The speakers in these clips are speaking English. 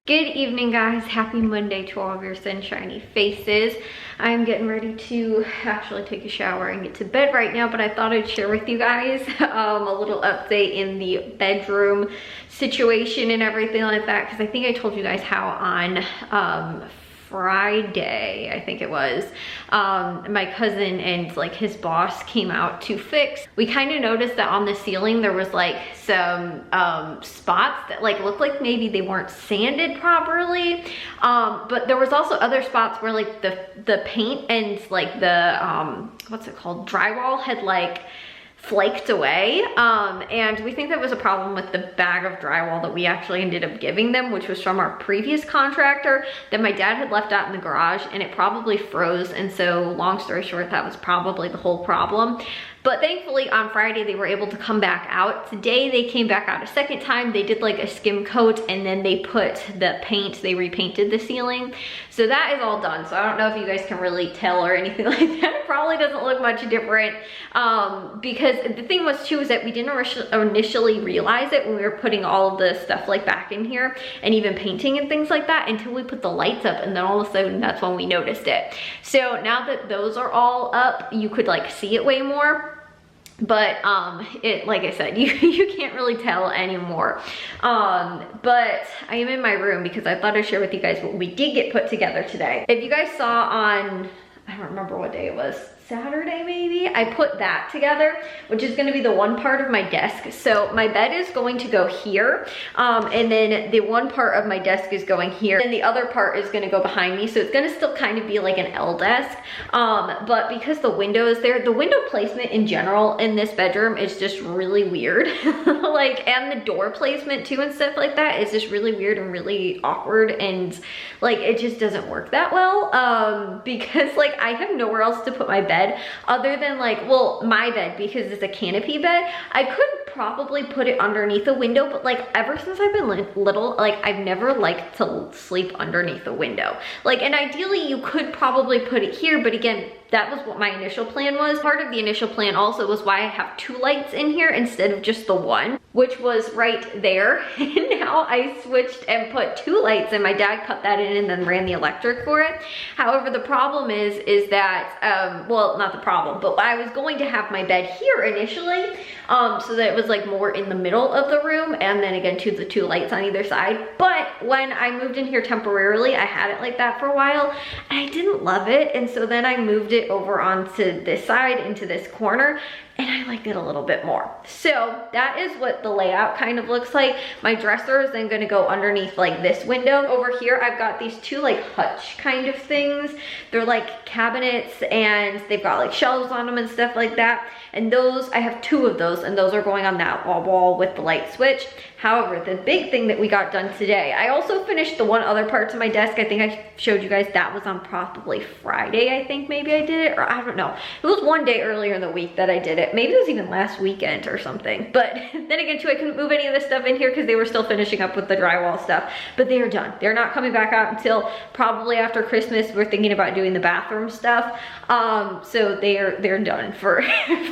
Good evening, guys. Happy Monday to all of your sunshiny faces. I'm getting ready to actually take a shower and get to bed right now, but I thought I'd share with you guys a little update in the bedroom situation and everything like that, because I think I told you guys how on Friday, I think it was, my cousin and like his boss came out to fix. We kind of noticed that on the ceiling there was like some spots that like looked like maybe they weren't sanded properly, but there was also other spots where like the paint and like the what's it called, drywall had like flaked away, and we think that was a problem with the bag of drywall that we actually ended up giving them, which was from our previous contractor that my dad had left out in the garage, and it probably froze. And so long story short, that was probably the whole problem. But thankfully on Friday they were able to come back out. Today they came back out a second time. They did like a skim coat and then they put the paint, they repainted the ceiling. So that is all done. So I don't know if you guys can really tell or anything like that. It probably doesn't look much different, because the thing was too is that we didn't initially realize it when we were putting all of the stuff like back in here and even painting and things like that until we put the lights up, and then all of a sudden that's when we noticed it. So now that those are all up, you could like see it way more. But it, like I said, you can't really tell anymore. But I am in my room because I thought I'd share with you guys what we did get put together today. If you guys saw on, I don't remember what day it was, Saturday maybe, I put that together, which is going to be the one part of my desk. So my bed is going to go here, and then the one part of my desk is going here, and the other part is going to go behind me. So it's going to still kind of be like an L desk, but because the window is there, the window placement in general in this bedroom is just really weird. Like, and the door placement too and stuff like that is just really weird and really awkward, and like it just doesn't work that well, because like I have nowhere else to put my bed other than like, well, my bed, because it's a canopy bed. I could probably put it underneath a window, but like ever since I've been little, like I've never liked to sleep underneath a window. Like, and ideally you could probably put it here, but again, that was what my initial plan was. Part of the initial plan also was why I have two lights in here instead of just the one, which was right there. And now I switched and put two lights, and my dad cut that in and then ran the electric for it. However, the problem is that, well, not the problem, but I was going to have my bed here initially, so that it was like more in the middle of the room, and then again the two lights on either side. But when I moved in here temporarily, I had it like that for a while, and I didn't love it, and so then I moved it over onto this side into this corner, and I liked it a little bit more. So that is what the layout kind of looks like. My dresser is then gonna go underneath like this window. Over here, I've got these two like hutch kind of things. They're like cabinets, and they've got like shelves on them and stuff like that. And those, I have two of those, and those are going on that wall with the light switch. However, the big thing that we got done today, I also finished the one other part to my desk. I think I showed you guys that was on probably Friday, I think maybe I did it, or I don't know. It was one day earlier in the week that I did it. Maybe it was even last weekend or something. But then again too, I couldn't move any of this stuff in here because they were still finishing up with the drywall stuff. But they are done. They're not coming back out until probably after Christmas. We're thinking about doing the bathroom stuff. So they're done for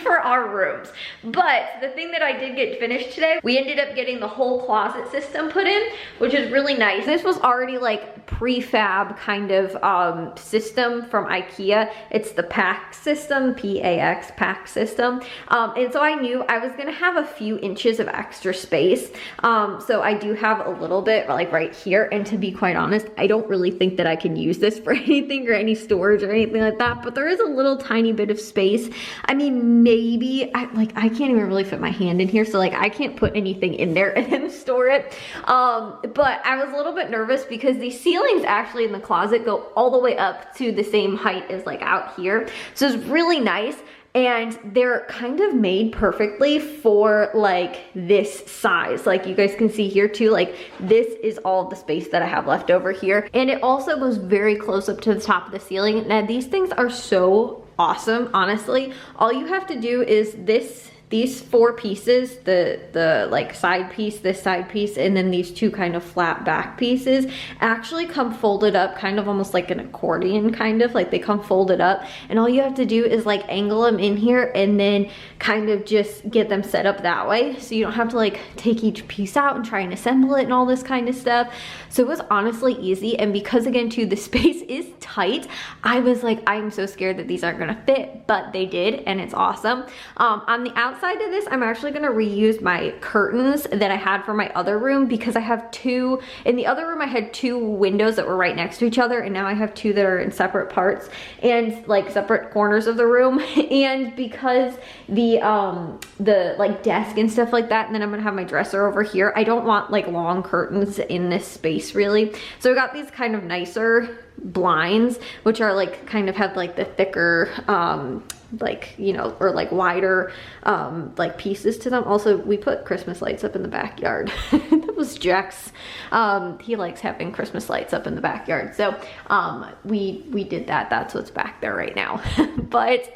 for our rooms. But the thing that I did get finished today, we ended up getting the whole closet system put in, which is really nice. This was already like prefab kind of system from IKEA. It's the PAX system, P-A-X, PAX system. And so I knew I was gonna have a few inches of extra space. So I do have a little bit like right here, and to be quite honest, I don't really think that I can use this for anything or any storage or anything like that, but there is a little tiny bit of space. I mean, maybe, I can't even really fit my hand in here, so like I can't put anything in there and then store it. But I was a little bit nervous because the ceilings actually in the closet go all the way up to the same height as like out here. So it's really nice. And they're kind of made perfectly for like this size. Like you guys can see here too, like this is all the space that I have left over here. And it also goes very close up to the top of the ceiling. Now these things are so awesome, honestly. All you have to do is this these 4 pieces, the like side piece, this side piece, and then these 2 kind of flat back pieces actually come folded up kind of almost like an accordion, kind of like they come folded up, and all you have to do is like angle them in here and then kind of just get them set up that way, so you don't have to like take each piece out and try and assemble it and all this kind of stuff. So it was honestly easy, and because again too the space is tight, I was like, I'm so scared that these aren't gonna fit, but they did, and it's awesome. On the outside of this, I'm actually gonna reuse my curtains that I had for my other room, because I have 2 in the other room. I had 2 windows that were right next to each other, and now I have 2 that are in separate parts and like separate corners of the room. And because the like desk and stuff like that, and then I'm gonna have my dresser over here, I don't want like long curtains in this space really. So I got these kind of nicer blinds, which are like kind of have like the thicker like, you know, or like wider like pieces to them. Also, we put Christmas lights up in the backyard. That was Jack's, he likes having Christmas lights up in the backyard, so we did that. That's what's back there right now. But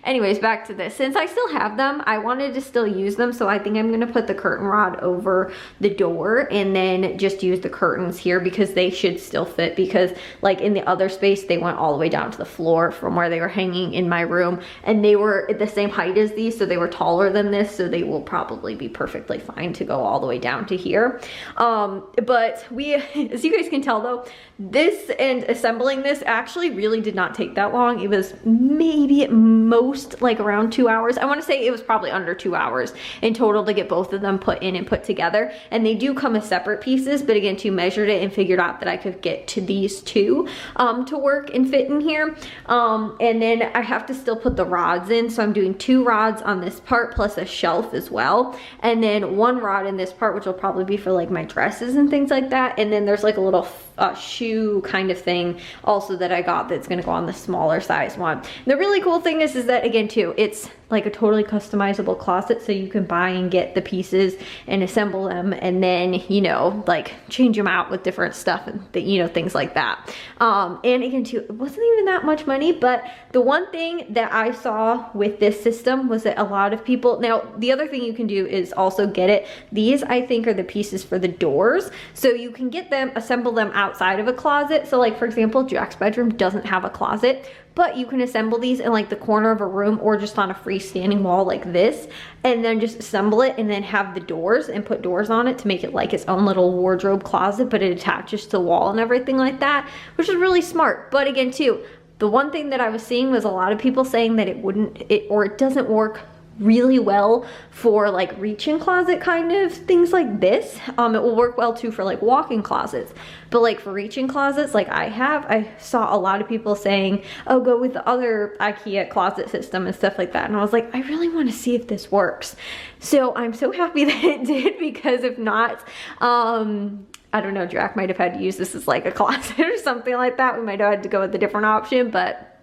anyways, back to this. Since I still have them, I wanted to still use them, so I think I'm gonna put the curtain rod over the door and then just use the curtains here, because they should still fit, because like in the other space they went all the way down to the floor from where they were hanging in my room, and they were at the same height as these, so they were taller than this, so they will probably be perfectly fine to go all the way down to here. But we, as you guys can tell though, this and assembling this actually really did not take that long. It was maybe at most like around 2 hours. I want to say it was probably under 2 hours in total to get both of them put in and put together. And they do come as separate pieces, but again, you measured it and figured out that I could get to these 2 to work and fit in here. And then I have to still put the rods in, so I'm doing 2 rods on this part plus a shelf as well, and then 1 rod in this part, which will probably be for like my dresses and things like that. And then there's like a little shoe kind of thing also that I got that's gonna go on the smaller size one. The really cool thing is that again too, it's like a totally customizable closet, so you can buy and get the pieces and assemble them, and then, you know, like change them out with different stuff and you know, things like that. And again too, it wasn't even that much money, but the one thing that I saw with this system was that a lot of people, now the other thing you can do is also get it, these I think are the pieces for the doors, so you can get them, assemble them outside of a closet. So like for example, Jack's bedroom doesn't have a closet, but you can assemble these in like the corner of a room or just on a freestanding wall like this, and then just assemble it and then have the doors and put doors on it to make it like its own little wardrobe closet, but it attaches to the wall and everything like that, which is really smart. But again too, the one thing that I was seeing was a lot of people saying that it doesn't work really well for like reach-in closet kind of things like this. It will work well too for like walk-in closets, but like for reach-in closets like I saw a lot of people saying, oh, go with the other IKEA closet system and stuff like that, and I was like, I really want to see if this works. So I'm so happy that it did, because if not, I don't know, Jack might have had to use this as like a closet or something like that. We might have had to go with a different option, but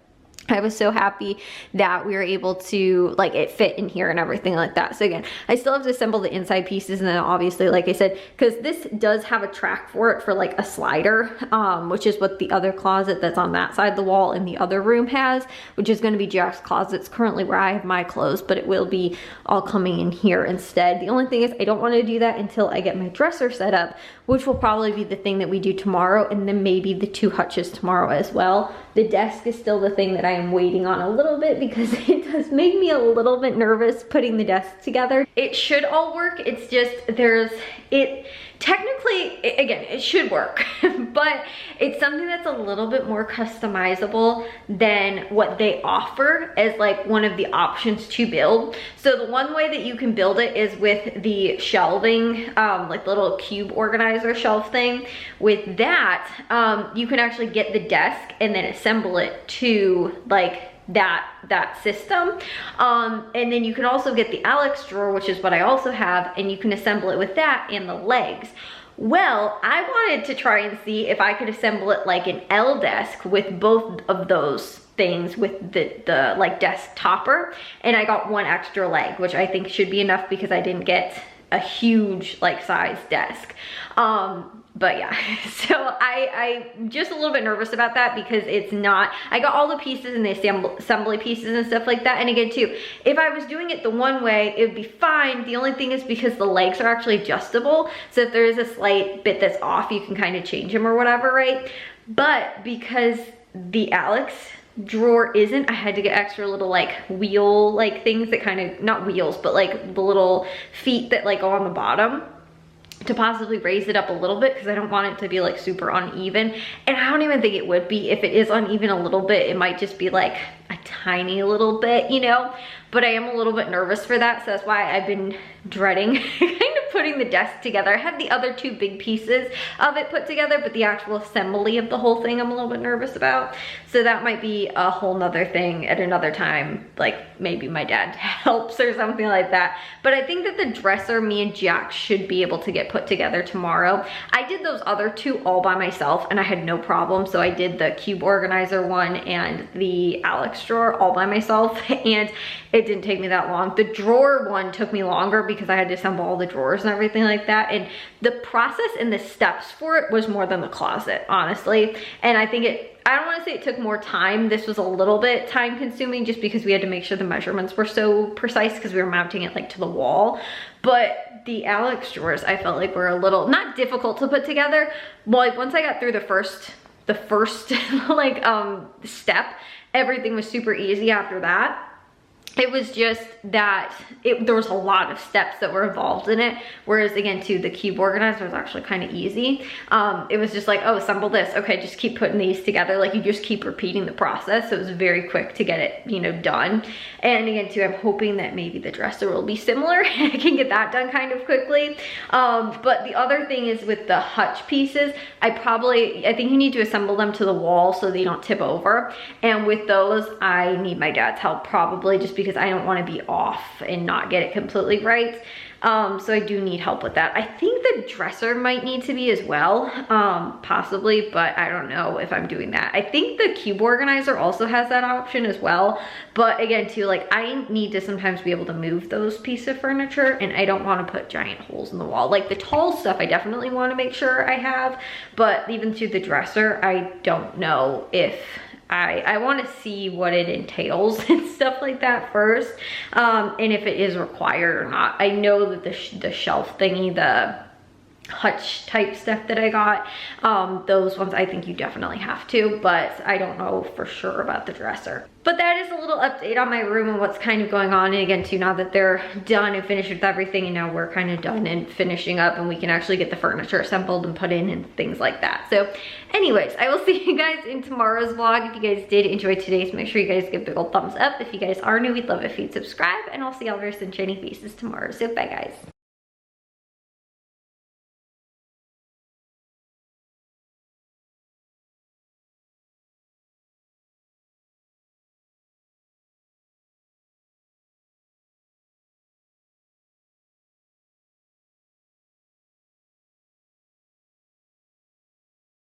I was so happy that we were able to, like, it fit in here and everything like that. So again, I still have to assemble the inside pieces, and then obviously, like I said, because this does have a track for it for like a slider, which is what the other closet that's on that side of the wall in the other room has, which is going to be Jack's closets currently where I have my clothes, but it will be all coming in here instead. The only thing is I don't want to do that until I get my dresser set up, which will probably be the thing that we do tomorrow, and then maybe the 2 hutches tomorrow as well. The desk is still the thing that I am waiting on a little bit, because it does make me a little bit nervous putting the desk together. It should all work, it's just technically, again, it should work, but it's something that's a little bit more customizable than what they offer as like one of the options to build. So the one way that you can build it is with the shelving, like little cube organizer shelf thing. With that, you can actually get the desk and then assemble it to like that system, and then you can also get the Alex drawer, which is what I also have, and you can assemble it with that and the legs. Well, I wanted to try and see if I could assemble it like an L desk with both of those things, with the like desk topper, and I got 1 extra leg, which I think should be enough because I didn't get a huge like size desk. But yeah, so I'm just a little bit nervous about that because it's not, I got all the pieces and the assembly pieces and stuff like that. And again too, if I was doing it the one way, it would be fine. The only thing is because the legs are actually adjustable. So if there is a slight bit that's off, you can kind of change them or whatever, right? But because the Alex drawer isn't, I had to get extra little like wheel like things that kind of, not wheels, but like the little feet that like go on the bottom to possibly raise it up a little bit because I don't want it to be like super uneven. And I don't even think it would be. If it is uneven a little bit, it might just be like a tiny little bit, you know? But I am a little bit nervous for that, so that's why I've been dreading kind of putting the desk together. I have the other two big pieces of it put together, but the actual assembly of the whole thing I'm a little bit nervous about. So that might be a whole nother thing at another time, like maybe my dad helps or something like that. But I think that the dresser, me and Jack should be able to get put together tomorrow. I did those other two all by myself and I had no problem. So I did the cube organizer one and the Alex drawer all by myself, and it didn't take me that long. The drawer one took me longer because I had to assemble all the drawers and everything like that. And the process and the steps for it was more than the closet, honestly. And I think I don't want to say it took more time. This was a little bit time consuming just because we had to make sure the measurements were so precise because we were mounting it like to the wall. But the Alex drawers, I felt like were a little, not difficult to put together. Well, like once I got through the first like step, everything was super easy after that. It was just that there was a lot of steps that were involved in it. Whereas again, too, the cube organizer was actually kind of easy. It was just like, oh, assemble this. Okay, just keep putting these together. Like you just keep repeating the process. So it was very quick to get it, you know, done. And again, too, I'm hoping that maybe the dresser will be similar. I can get that done kind of quickly. But the other thing is with the hutch pieces, I think you need to assemble them to the wall so they don't tip over. And with those, I need my dad's help probably just because I don't want to be off and not get it completely right. So I do need help with that. I think the dresser might need to be as well, possibly, but I don't know if I'm doing that. I think the cube organizer also has that option as well. But again, too, like I need to sometimes be able to move those pieces of furniture and I don't want to put giant holes in the wall. Like the tall stuff, I definitely want to make sure I have, but even to the dresser, I don't know if I want to see what it entails and stuff like that first, and if it is required or not. I know that the shelf thingy, the hutch type stuff that I got, those ones I think you definitely have to, but I don't know for sure about the dresser. But that is a little update on my room and what's kind of going on. And again, too, now that they're done and finished with everything, and now we're kind of done and finishing up and we can actually get the furniture assembled and put in and things like that. So anyways, I will see you guys in tomorrow's vlog. If you guys did enjoy today's, make sure you guys give a big old thumbs up. If you guys are new, we'd love it if you'd subscribe, and I'll see all of your sunshiny faces tomorrow. So bye guys.